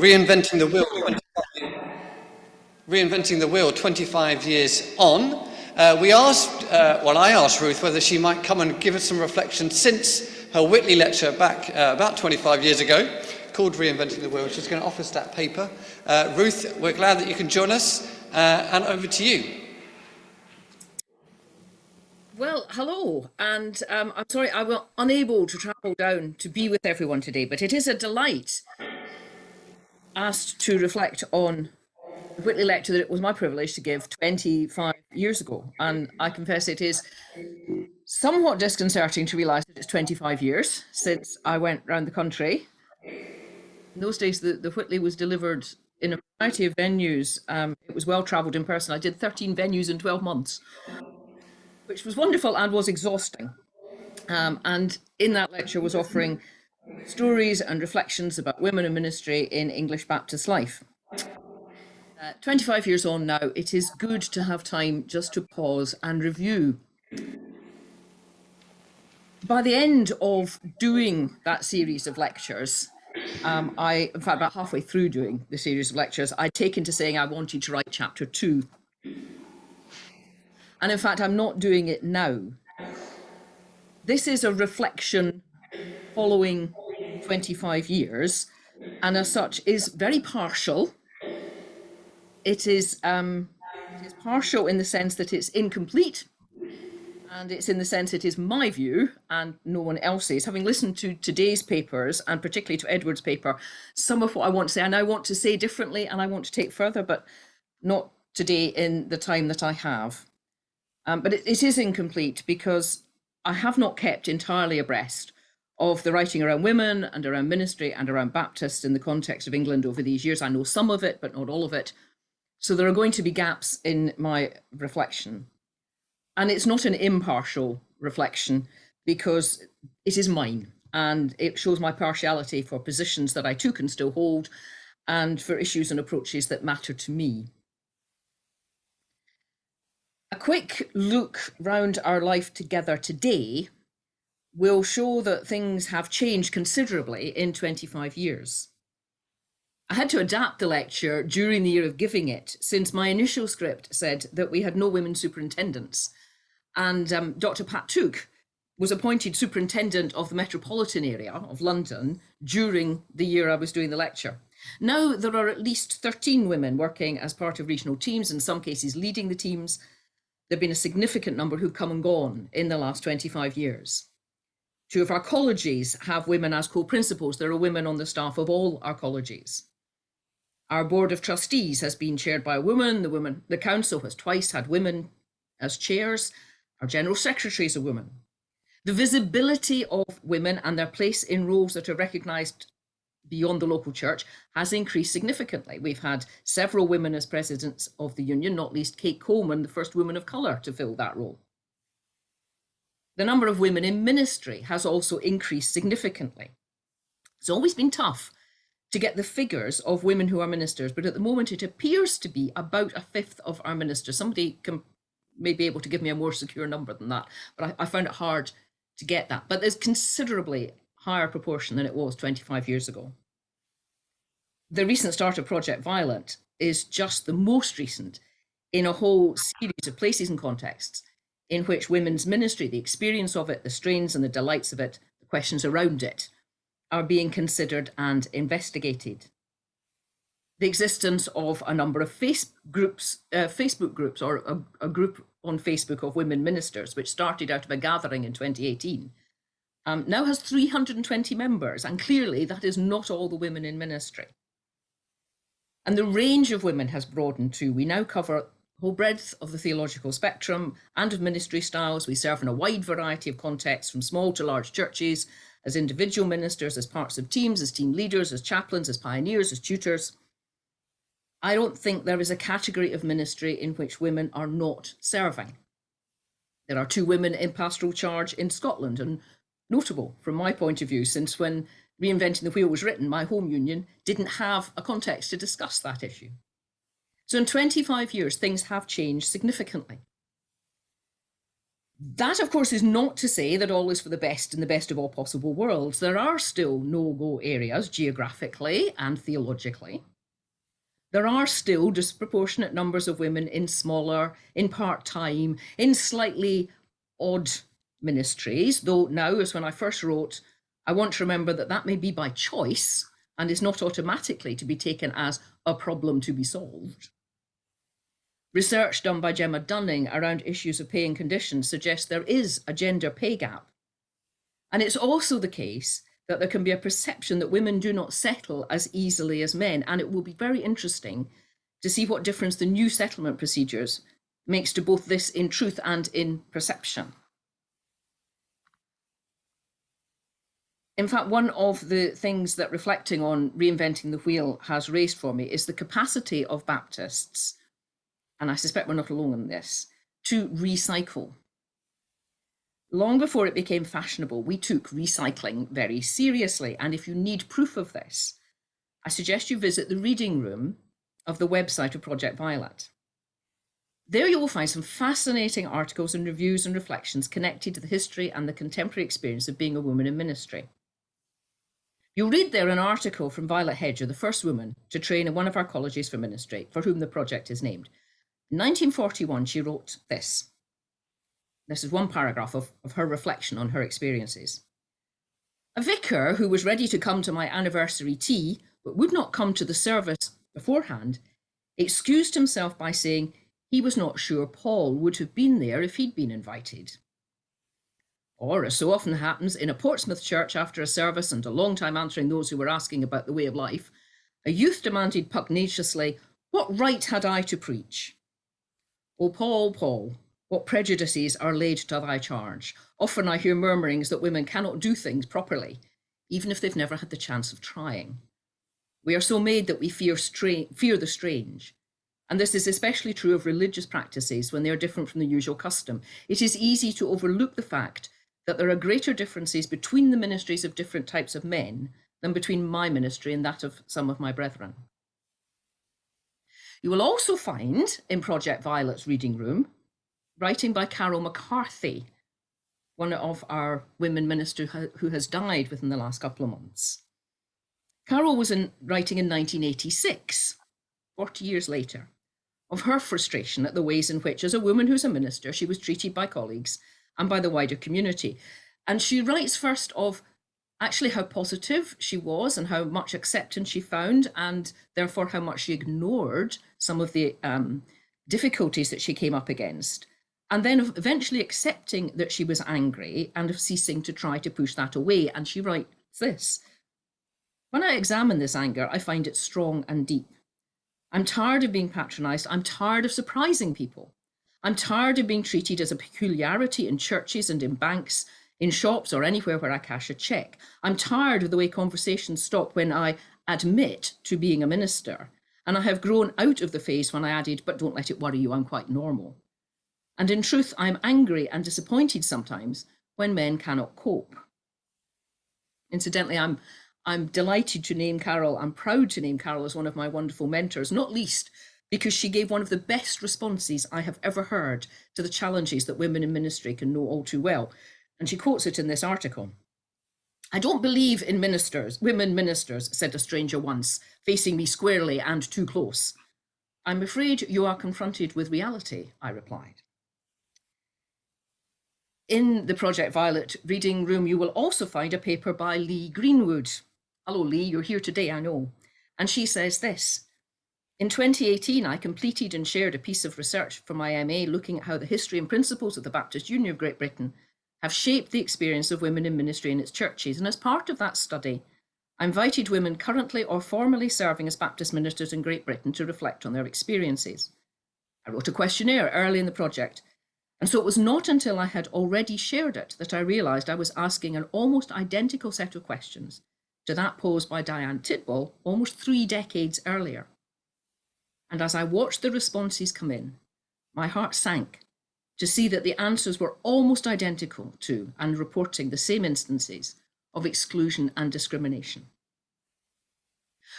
Reinventing the Wheel, Reinventing the Wheel 25 years on. I asked Ruth whether she might come and give us some reflection since her Whitley lecture back about 25 years ago, called Reinventing the Wheel. She's going to offer us that paper. Ruth, we're glad that you can join us, and over to you. Well, hello, and I'm sorry I was unable to travel down to be with everyone today, but it is a delight asked to reflect on the Whitley lecture that it was my privilege to give 25 years ago. And I confess it is somewhat disconcerting to realise that it's 25 years since I went around the country. In those days, the Whitley was delivered in a variety of venues. It was well travelled in person. I did 13 venues in 12 months, which was wonderful and was exhausting. And in that lecture was offering stories and reflections about women in ministry in English Baptist life. 25 years on now, it is good to have time just to pause and review. By the end of doing that series of lectures, in fact, about halfway through doing the series of lectures, I'd taken to saying I wanted to write chapter 2. And in fact, I'm not doing it now. This is a reflection following 25 years, and as such is very partial. It is partial in the sense that it's incomplete, and it's in the sense it is my view and no one else's. Having listened to today's papers, and particularly to Edward's paper, some of what I want to say, I now want to say differently and I want to take further, but not today in the time that I have. But it is incomplete because I have not kept entirely abreast of the writing around women and around ministry and around Baptists in the context of England over these years. I know some of it, but not all of it. So there are going to be gaps in my reflection. And it's not an impartial reflection because it is mine, and it shows my partiality for positions that I too can still hold and for issues and approaches that matter to me. A quick look round our life together today will show that things have changed considerably in 25 years. I had to adapt the lecture during the year of giving it, since my initial script said that we had no women superintendents. And Dr. Pat Took was appointed superintendent of the metropolitan area of London during the year I was doing the lecture. Now there are at least 13 women working as part of regional teams, in some cases leading the teams. There have been a significant number who've come and gone in the last 25 years. 2 of our colleges have women as co-principals. There are women on the staff of all our colleges. Our board of trustees has been chaired by a woman. The council has twice had women as chairs. Our general secretary is a woman. The visibility of women and their place in roles that are recognised beyond the local church has increased significantly. We've had several women as presidents of the union, not least Kate Coleman, the first woman of colour to fill that role. The number of women in ministry has also increased significantly. It's always been tough to get the figures of women who are ministers, but at the moment it appears to be about 1/5 of our ministers. Somebody may be able to give me a more secure number than that, but I found it hard to get that. But there's considerably higher proportion than it was 25 years ago. The recent start of Project Violet is just the most recent in a whole series of places and contexts in which women's ministry, the experience of it, the strains and the delights of it, the questions around it, are being considered and investigated. The existence of a number of Facebook groups, or a group on Facebook of women ministers, which started out of a gathering in 2018, now has 320 members, and clearly that is not all the women in ministry. And the range of women has broadened too. We now cover the whole breadth of the theological spectrum and of ministry styles. We serve in a wide variety of contexts, from small to large churches, as individual ministers, as parts of teams, as team leaders, as chaplains, as pioneers, as tutors. I don't think there is a category of ministry in which women are not serving. There are 2 women in pastoral charge in Scotland, and notable from my point of view, since when Reinventing the Wheel was written, my home union didn't have a context to discuss that issue. So in 25 years, things have changed significantly. That, of course, is not to say that all is for the best in the best of all possible worlds. There are still no-go areas geographically and theologically. There are still disproportionate numbers of women in smaller, in part-time, in slightly odd ministries, though now, as when I first wrote, I want to remember that that may be by choice and is not automatically to be taken as a problem to be solved. Research done by Gemma Dunning around issues of pay and conditions suggests there is a gender pay gap. And it's also the case that there can be a perception that women do not settle as easily as men. And it will be very interesting to see what difference the new settlement procedures makes to both this in truth and in perception. In fact, one of the things that reflecting on Reinventing the Wheel has raised for me is the capacity of Baptists, and I suspect we're not alone in this, to recycle. Long before it became fashionable, we took recycling very seriously. And if you need proof of this, I suggest you visit the reading room of the website of Project Violet. There you will find some fascinating articles and reviews and reflections connected to the history and the contemporary experience of being a woman in ministry. You'll read there an article from Violet Hedger, the first woman to train in one of our colleges for ministry, for whom the project is named. In 1941, she wrote this. This is one paragraph of her reflection on her experiences. A vicar who was ready to come to my anniversary tea, but would not come to the service beforehand, excused himself by saying he was not sure Paul would have been there if he'd been invited. Or, as so often happens in a Portsmouth church after a service and a long time answering those who were asking about the way of life, a youth demanded pugnaciously, "What right had I to preach?" "O Paul, Paul, what prejudices are laid to thy charge. Often I hear murmurings that women cannot do things properly, even if they've never had the chance of trying. We are so made that we fear the strange. And this is especially true of religious practices when they are different from the usual custom. It is easy to overlook the fact that there are greater differences between the ministries of different types of men than between my ministry and that of some of my brethren." You will also find in Project Violet's reading room writing by Carol McCarthy, one of our women ministers who has died within the last couple of months. Carol was writing in 1986, 40 years later, of her frustration at the ways in which, as a woman who's a minister, she was treated by colleagues and by the wider community. And she writes first of actually how positive she was and how much acceptance she found, and therefore how much she ignored some of the difficulties that she came up against. And then eventually accepting that she was angry and of ceasing to try to push that away. And she writes this: "When I examine this anger, I find it strong and deep. I'm tired of being patronized. I'm tired of surprising people. I'm tired of being treated as a peculiarity in churches and in banks, in shops or anywhere where I cash a check. I'm tired of the way conversations stop when I admit to being a minister. And I have grown out of the phase when I added, but don't let it worry you, I'm quite normal. And in truth, I'm angry and disappointed sometimes when men cannot cope." Incidentally, I'm delighted to name Carol, I'm proud to name Carol as one of my wonderful mentors, not least because she gave one of the best responses I have ever heard to the challenges that women in ministry can know all too well. And she quotes it in this article. "I don't believe in women ministers, said a stranger once, facing me squarely and too close. I'm afraid you are confronted with reality," I replied. In the Project Violet reading room, you will also find a paper by Lee Greenwood. Hello, Lee, you're here today, I know. And she says this: "In 2018, I completed and shared a piece of research for my MA looking at how the history and principles of the Baptist Union of Great Britain have shaped the experience of women in ministry in its churches. And as part of that study, I invited women currently or formerly serving as Baptist ministers in Great Britain to reflect on their experiences. I wrote a questionnaire early in the project, and so it was not until I had already shared it that I realised I was asking an almost identical set of questions to that posed by Diane Tidwell almost 3 decades earlier. And as I watched the responses come in, my heart sank to see that the answers were almost identical to and reporting the same instances of exclusion and discrimination.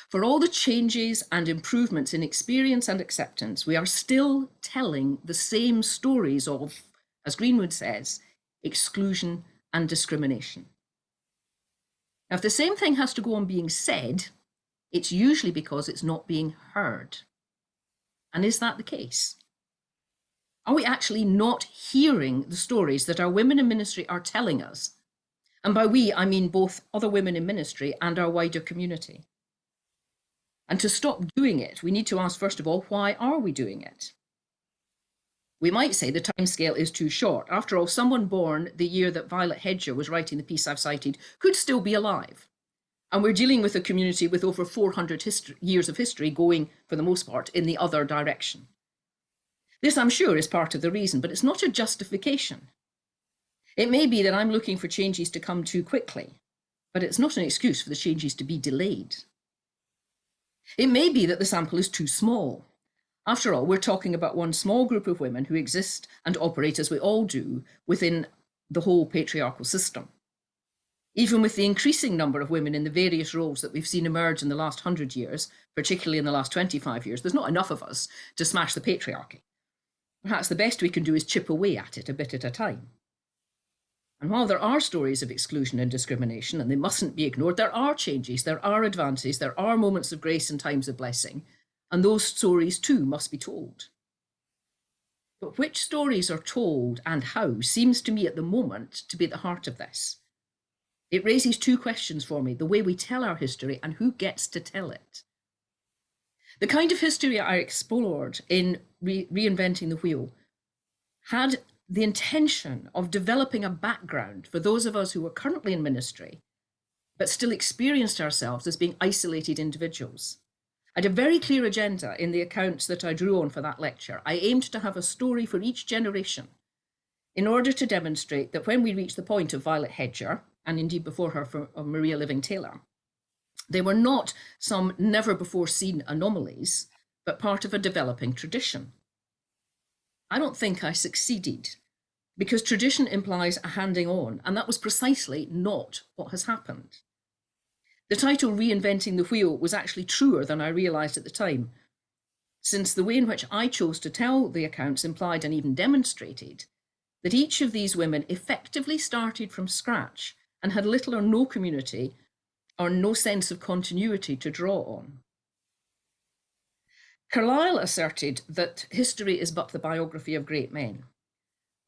For all the changes and improvements in experience and acceptance, we are still telling the same stories of as Greenwood says, exclusion and discrimination. Now, if the same thing has to go on being said, it's usually because it's not being heard. And is that the case? Are we actually not hearing the stories that our women in ministry are telling us? And by we, I mean both other women in ministry and our wider community. And to stop doing it, we need to ask, first of all, why are we doing it? We might say the timescale is too short. After all, someone born the year that Violet Hedger was writing the piece I've cited could still be alive. And we're dealing with a community with over 400 years of history going, for the most part, in the other direction. This, I'm sure, is part of the reason, but it's not a justification. It may be that I'm looking for changes to come too quickly, but it's not an excuse for the changes to be delayed. It may be that the sample is too small. After all, we're talking about one small group of women who exist and operate, as we all do, within the whole patriarchal system. Even with the increasing number of women in the various roles that we've seen emerge in the last 100 years, particularly in the last 25 years, there's not enough of us to smash the patriarchy. Perhaps the best we can do is chip away at it a bit at a time. And while there are stories of exclusion and discrimination, and they mustn't be ignored, there are changes, there are advances, there are moments of grace and times of blessing, and those stories too must be told. But which stories are told and how seems to me at the moment to be at the heart of this. It raises two questions for me: the way we tell our history and who gets to tell it. The kind of history I explored in Reinventing the Wheel had the intention of developing a background for those of us who were currently in ministry, but still experienced ourselves as being isolated individuals. I had a very clear agenda in the accounts that I drew on for that lecture. I aimed to have a story for each generation in order to demonstrate that when we reached the point of Violet Hedger, and indeed before her of Maria Living Taylor, they were not some never-before-seen anomalies, but part of a developing tradition. I don't think I succeeded, because tradition implies a handing on, and that was precisely not what has happened. The title Reinventing the Wheel was actually truer than I realised at the time, since the way in which I chose to tell the accounts implied and even demonstrated that each of these women effectively started from scratch and had little or no community or no sense of continuity to draw on. Carlyle asserted that history is but the biography of great men.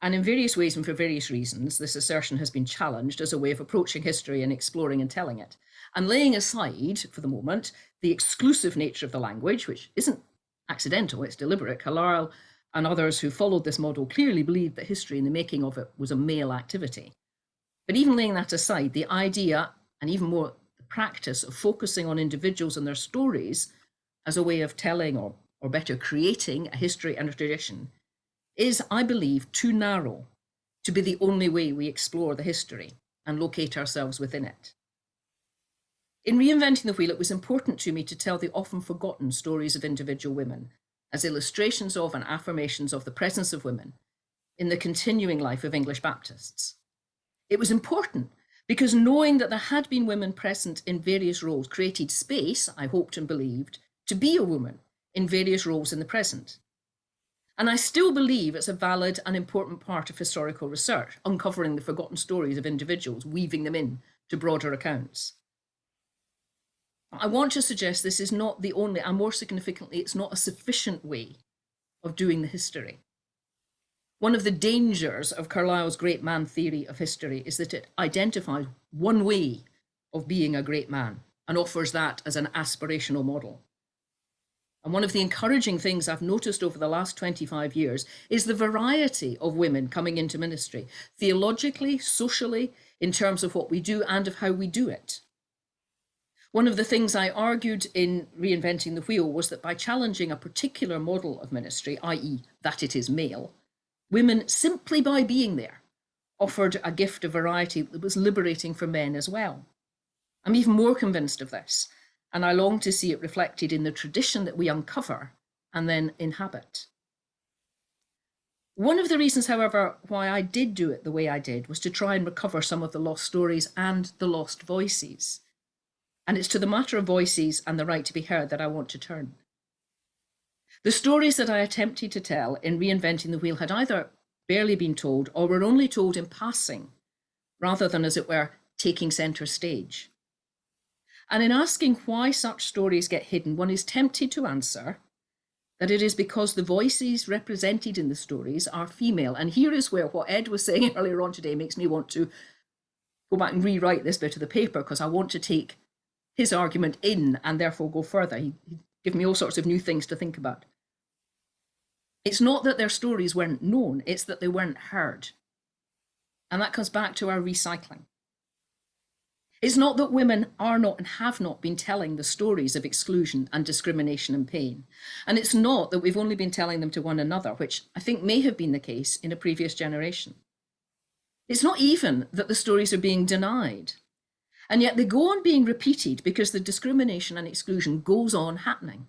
And in various ways and for various reasons, this assertion has been challenged as a way of approaching history and exploring and telling it. And laying aside, for the moment, the exclusive nature of the language, which isn't accidental, it's deliberate, Carlyle and others who followed this model clearly believed that history in the making of it was a male activity. But even laying that aside, the idea, and even more the practice of focusing on individuals and their stories as a way of telling or better creating a history and a tradition is, I believe, too narrow to be the only way we explore the history and locate ourselves within it. In Reinventing the Wheel, it was important to me to tell the often forgotten stories of individual women as illustrations of and affirmations of the presence of women in the continuing life of English Baptists. It was important because knowing that there had been women present in various roles created space, I hoped and believed, to be a woman in various roles in the present. And I still believe it's a valid and important part of historical research, uncovering the forgotten stories of individuals, weaving them in to broader accounts. I want to suggest this is not the only, and more significantly, it's not a sufficient way of doing the history. One of the dangers of Carlyle's great man theory of history is that it identifies one way of being a great man and offers that as an aspirational model. And one of the encouraging things I've noticed over the last 25 years is the variety of women coming into ministry, theologically, socially, in terms of what we do and of how we do it. One of the things I argued in Reinventing the Wheel was that by challenging a particular model of ministry, i.e. that it is male, women, simply by being there, offered a gift of variety that was liberating for men as well. I'm even more convinced of this, and I long to see it reflected in the tradition that we uncover and then inhabit. One of the reasons, however, why I did do it the way I did was to try and recover some of the lost stories and the lost voices. And it's to the matter of voices and the right to be heard that I want to turn. The stories that I attempted to tell in Reinventing the Wheel had either barely been told, or were only told in passing, rather than, as it were, taking centre stage. And in asking why such stories get hidden, one is tempted to answer that it is because the voices represented in the stories are female. And here is where what Ed was saying earlier on today makes me want to go back and rewrite this bit of the paper, because I want to take his argument in and therefore go further. He gave me all sorts of new things to think about. It's not that their stories weren't known, it's that they weren't heard. And that comes back to our recycling. It's not that women are not and have not been telling the stories of exclusion and discrimination and pain. And it's not that we've only been telling them to one another, which I think may have been the case in a previous generation. It's not even that the stories are being denied. And yet they go on being repeated because the discrimination and exclusion goes on happening.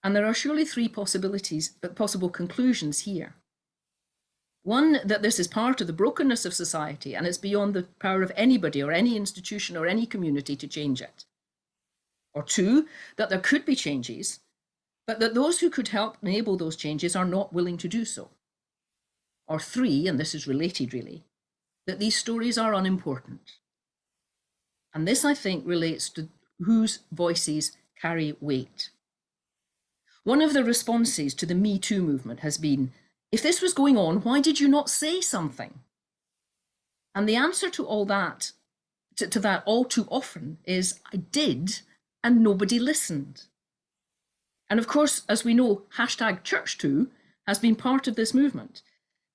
And there are surely three possible conclusions here. One, that this is part of the brokenness of society and it's beyond the power of anybody or any institution or any community to change it. Or two, that there could be changes, but that those who could help enable those changes are not willing to do so. Or three, and this is related really, that these stories are unimportant. And this, I think, relates to whose voices carry weight. One of the responses to the Me Too movement has been, if this was going on, why did you not say something? And the answer to all that, to that all too often, is I did, and nobody listened. And of course, as we know, #ChurchToo has been part of this movement,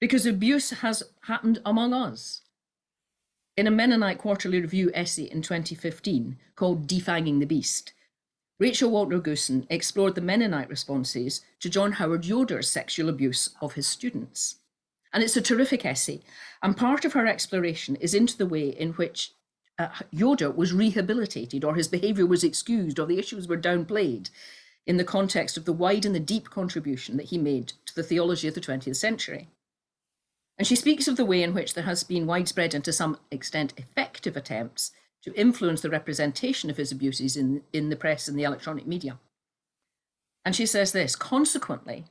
because abuse has happened among us. In a Mennonite Quarterly Review essay in 2015 called Defanging the Beast, Rachel Walter-Goosen explored the Mennonite responses to John Howard Yoder's sexual abuse of his students. And it's a terrific essay. And part of her exploration is into the way in which Yoder was rehabilitated, or his behaviour was excused, or the issues were downplayed in the context of the wide and the deep contribution that he made to the theology of the 20th century. And she speaks of the way in which there has been widespread and to some extent effective attempts to influence the representation of his abuses in the press and the electronic media. And she says this, consequently,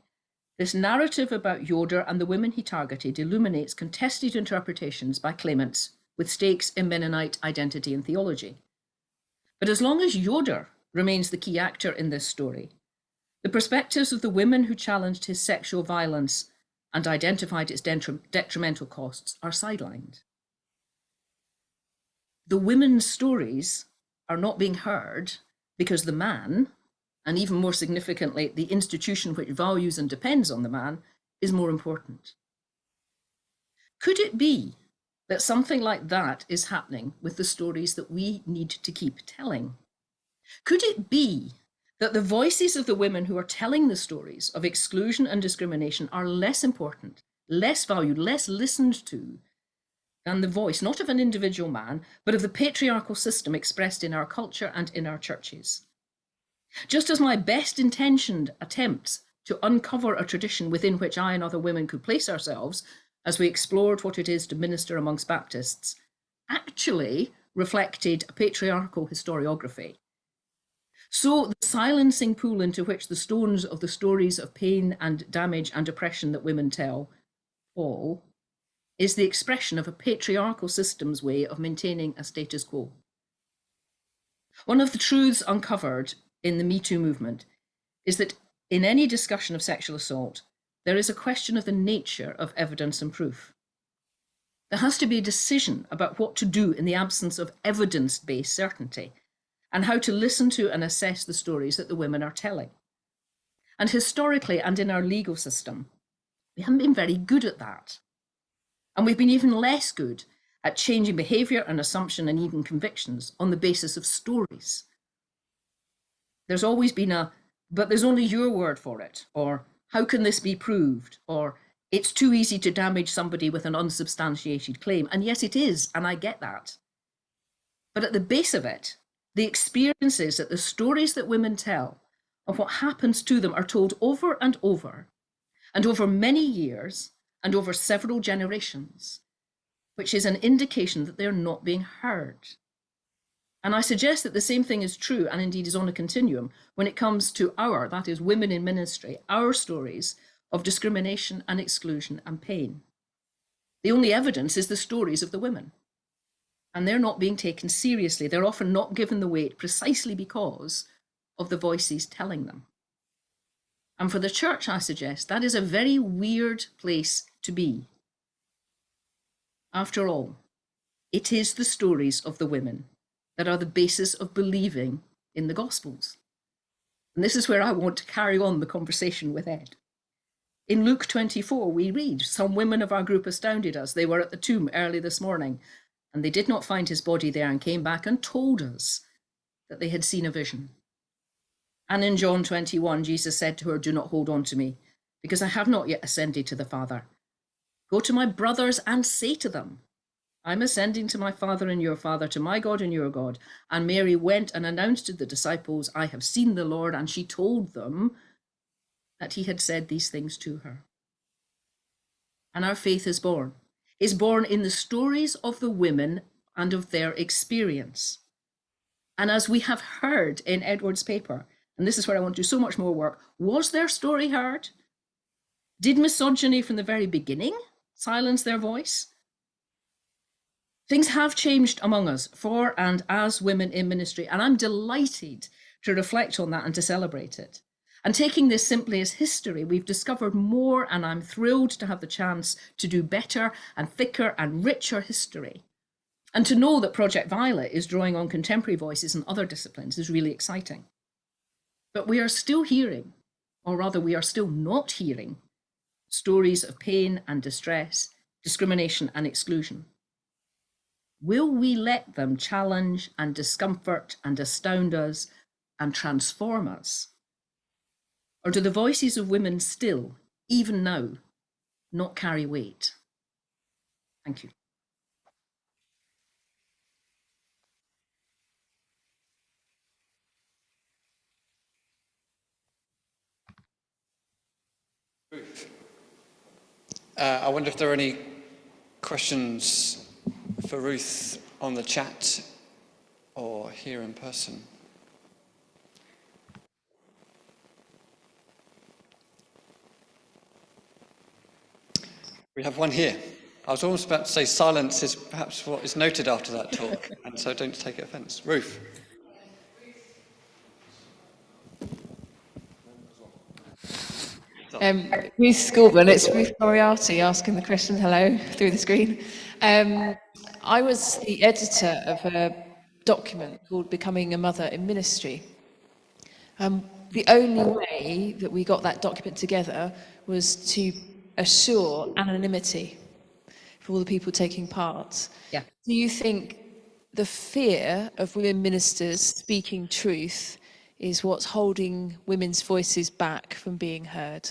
this narrative about Yoder and the women he targeted illuminates contested interpretations by claimants with stakes in Mennonite identity and theology. But as long as Yoder remains the key actor in this story, the perspectives of the women who challenged his sexual violence and identified its detrimental costs are sidelined. The women's stories are not being heard because the man, and even more significantly, the institution which values and depends on the man, is more important. Could it be that something like that is happening with the stories that we need to keep telling? Could it be that the voices of the women who are telling the stories of exclusion and discrimination are less important, less valued, less listened to than the voice, not of an individual man, but of the patriarchal system expressed in our culture and in our churches? Just as my best intentioned attempts to uncover a tradition within which I and other women could place ourselves as we explored what it is to minister amongst Baptists actually reflected a patriarchal historiography, so the silencing pool into which the stones of the stories of pain and damage and oppression that women tell fall is the expression of a patriarchal system's way of maintaining a status quo. One of the truths uncovered in the Me Too movement is that in any discussion of sexual assault, there is a question of the nature of evidence and proof. There has to be a decision about what to do in the absence of evidence-based certainty, and how to listen to and assess the stories that the women are telling. And historically and in our legal system, we haven't been very good at that. And we've been even less good at changing behaviour and assumption and even convictions on the basis of stories. There's always been but there's only your word for it, or how can this be proved, or it's too easy to damage somebody with an unsubstantiated claim. And yes, it is, and I get that. But at the base of it, the experiences that the stories that women tell of what happens to them are told over and over many years, and over several generations, which is an indication that they're not being heard. And I suggest that the same thing is true, and indeed is on a continuum, when it comes to that is women in ministry, our stories of discrimination and exclusion and pain. The only evidence is the stories of the women. And they're not being taken seriously. They're often not given the weight precisely because of the voices telling them. And for the church, I suggest, that is a very weird place to be. After all, it is the stories of the women that are the basis of believing in the Gospels. And this is where I want to carry on the conversation with Ed. In Luke 24, we read, "Some women of our group astounded us. They were at the tomb early this morning, and they did not find his body there, and came back and told us that they had seen a vision." And in John 21, Jesus said to her, "Do not hold on to me, because I have not yet ascended to the Father. Go to my brothers and say to them, I'm ascending to my Father and your Father, to my God and your God." And Mary went and announced to the disciples, "I have seen the Lord." And she told them that he had said these things to her. And our faith is born in the stories of the women and of their experience. And as we have heard in Edward's paper, and this is where I want to do so much more work, was their story heard? Did misogyny from the very beginning silence their voice? Things have changed among us for and as women in ministry, and I'm delighted to reflect on that and to celebrate it. And taking this simply as history, we've discovered more, and I'm thrilled to have the chance to do better and thicker and richer history. And to know that Project Violet is drawing on contemporary voices in other disciplines is really exciting. But we are still hearing, or rather we are still not hearing, stories of pain and distress, discrimination and exclusion. Will we let them challenge and discomfort and astound us and transform us? Or do the voices of women still, even now, not carry weight? Thank you. I wonder if there are any questions for Ruth on the chat or here in person. We have one here. I was almost about to say silence is perhaps what is noted after that talk, and so don't take offence. Ruth. Ruth Gouldbourne, it's Ruth Moriarty asking the question hello through the screen. I was the editor of a document called Becoming a Mother in Ministry. The only way that we got that document together was to assure anonymity for all the people taking part. Yeah. Do you think the fear of women ministers speaking truth is what's holding women's voices back from being heard?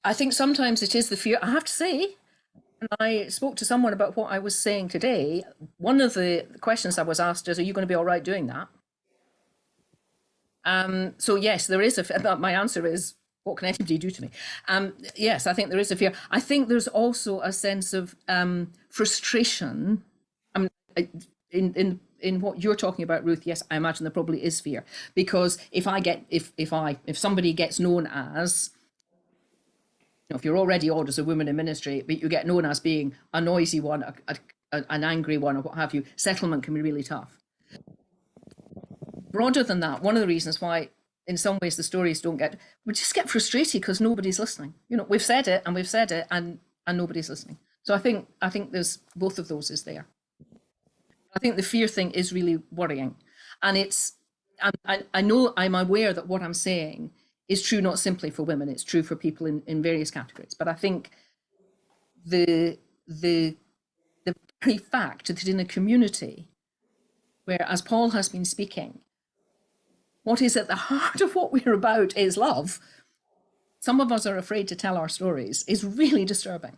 I think sometimes it is the fear. I have to say, when I spoke to someone about what I was saying today, one of the questions I was asked is, "Are you going to be all right doing that?" So yes, there is my answer is, what can anybody do to me? Yes, I think there is a fear. I think there's also a sense of frustration. I mean, in what you're talking about, Ruth, yes, I imagine there probably is fear, because if somebody gets known as, if you're already odd as a woman in ministry, but you get known as being a noisy one, an angry one, or what have you, settlement can be really tough. Broader than that, one of the reasons why, in some ways, the stories we just get frustrated because nobody's listening. We've said it, and nobody's listening. So I think there's both of those is there. I think the fear thing is really worrying, and I know I'm aware that what I'm saying is true not simply for women, it's true for people in various categories. But I think the very fact that in a community where, as Paul has been speaking, what is at the heart of what we're about is love, some of us are afraid to tell our stories, is really disturbing.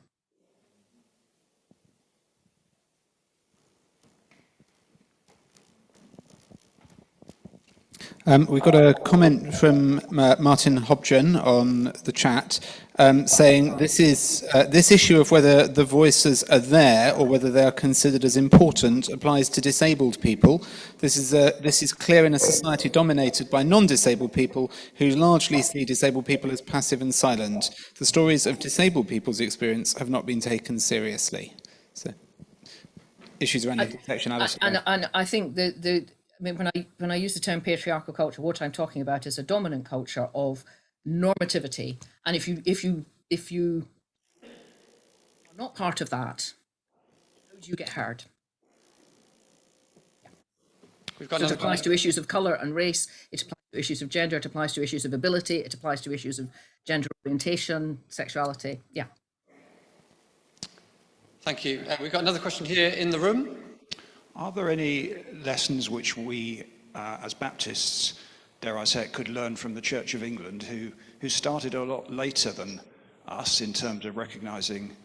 We've got a comment from Martin Hobjon on the chat. saying this issue of whether the voices are there or whether they are considered as important applies to disabled people. This is clear in a society dominated by non-disabled people who largely see disabled people as passive and silent. The stories of disabled people's experience have not been taken seriously. So, issues around intersectionality. And I think when I use the term patriarchal culture, what I'm talking about is a dominant culture of normativity. And if you are not part of that, how do you get heard? We've got So it another applies to issues of colour and race, it applies to issues of gender, it applies to issues of ability, it applies to issues of gender orientation, sexuality. Yeah. Thank you. We've got another question here in the room. Are there any lessons which we, as Baptists, dare I say it, could learn from the Church of England, who started a lot later than us in terms of recognising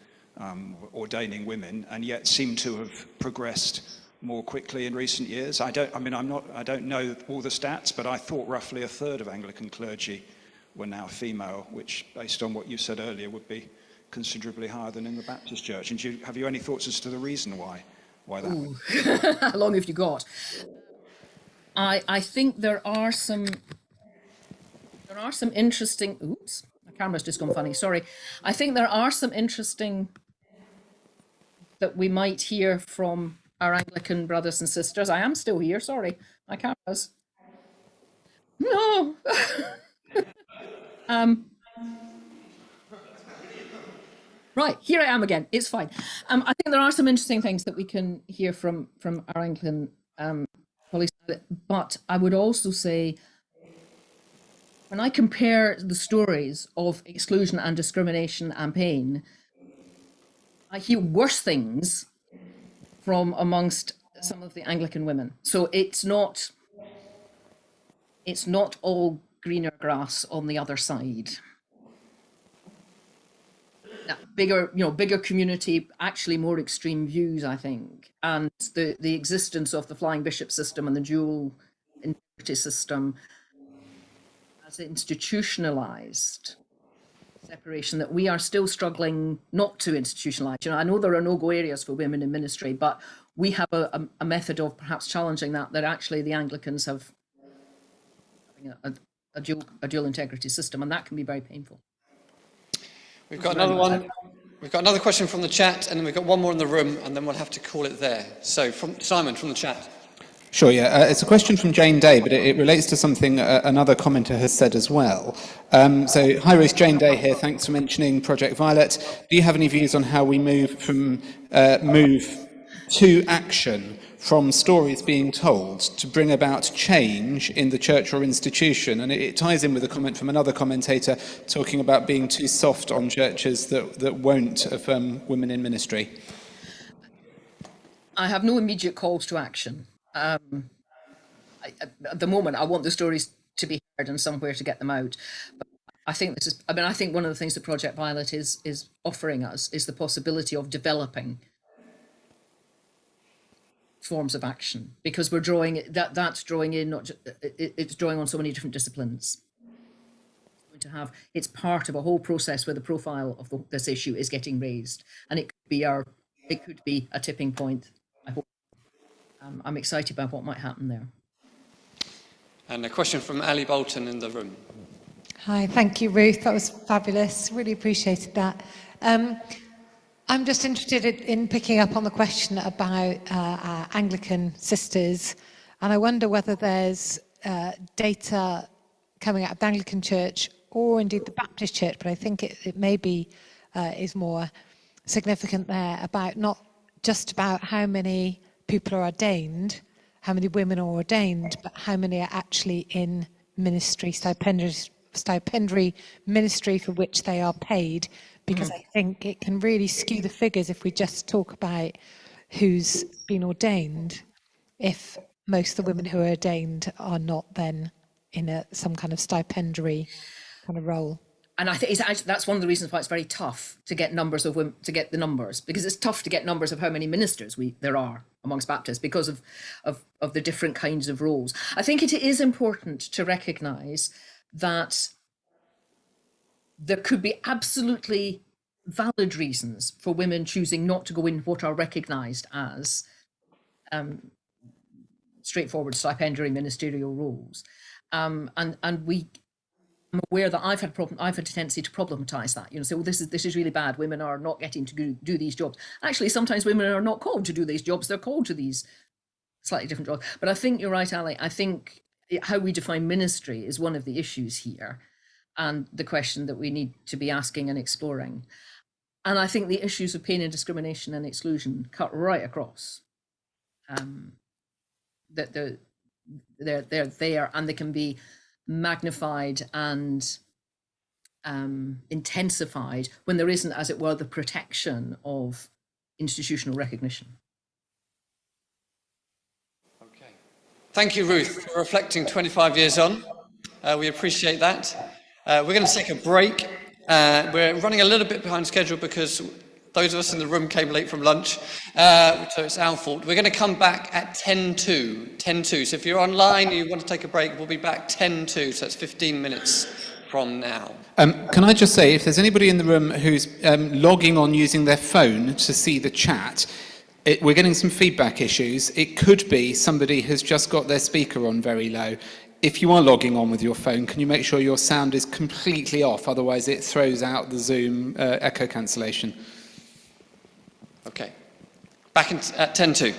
ordaining women, and yet seem to have progressed more quickly in recent years? I don't know all the stats, but I thought roughly a third of Anglican clergy were now female, which, based on what you said earlier, would be considerably higher than in the Baptist Church. And have you any thoughts as to the reason why that? How long have you got? I think there are some interesting. Oops, my camera's just gone funny. Sorry. I think there are some interesting that we might hear from our Anglican brothers and sisters. I am still here. Sorry, my camera's. No. Right, here I am again. It's fine. I think there are some interesting things that we can hear from our Anglican colleagues, but I would also say, when I compare the stories of exclusion and discrimination and pain, I hear worse things from amongst some of the Anglican women. So it's not all greener grass on the other side. Bigger community, actually more extreme views, I think, and the existence of the flying bishop system and the dual integrity system as institutionalized separation that we are still struggling not to institutionalize. I know there are no-go areas for women in ministry, but we have a method of perhaps challenging that actually the Anglicans have a dual integrity system, and that can be very painful. We've got another one. We've got another question from the chat, and then we've got one more in the room, and then we'll have to call it there. So, from Simon, from the chat. Sure, yeah. It's a question from Jane Day, but it relates to something another commenter has said as well. So, hi Ruth, Jane Day here. Thanks for mentioning Project Violet. Do you have any views on how we move to action from stories being told to bring about change in the church or institution? And it ties in with a comment from another commentator talking about being too soft on churches that won't affirm women in ministry. I have no immediate calls to action. At the moment, I want the stories to be heard and somewhere to get them out. But I think I think one of the things that Project Violet is offering us is the possibility of developing forms of action, because we're drawing that's drawing in it's drawing on so many different disciplines. It's part of a whole process where the profile of this issue is getting raised, and it could be a tipping point. I hope. I'm excited about what might happen there. And a question from Ali Bolton in the room. Hi, thank you, Ruth. That was fabulous. Really appreciated that. I'm just interested in picking up on the question about our Anglican sisters, and I wonder whether there's data coming out of the Anglican Church or indeed the Baptist Church, but I think it maybe is more significant there, about not just about how many people are ordained, how many women are ordained, but how many are actually in ministry, stipendiary ministry for which they are paid, because I think it can really skew the figures if we just talk about who's been ordained, if most of the women who are ordained are not then in some kind of stipendiary kind of role. And I think that's one of the reasons why it's very tough to get numbers of women, to get the numbers, because it's tough to get numbers of how many ministers there are amongst Baptists because of the different kinds of roles. I think it is important to recognise that there could be absolutely valid reasons for women choosing not to go in what are recognised as straightforward stipendiary ministerial roles, and I'm aware that I've had a tendency to problematize that, say, well, this is really bad, women are not getting to do these jobs. Actually, sometimes women are not called to do these jobs, they're called to these slightly different jobs. But I think you're right, Ali. I think how we define ministry is one of the issues here, and the question that we need to be asking and exploring. And I think the issues of pain and discrimination and exclusion cut right across. That they're there, and they can be magnified and intensified when there isn't, as it were, the protection of institutional recognition. Okay. Thank you, Ruth, for reflecting 25 years on. We appreciate that. We're going to take a break. We're running a little bit behind schedule because those of us in the room came late from lunch, so it's our fault. We're going to come back at 10:02. So if you're online and you want to take a break, we'll be back 10:02, so that's 15 minutes from now. Can I just say, if there's anybody in the room who's logging on using their phone to see the chat, we're getting some feedback issues. It could be somebody has just got their speaker on very low. If you are logging on with your phone, can you make sure your sound is completely off? Otherwise, it throws out the Zoom echo cancellation. Okay. Back at 10:02.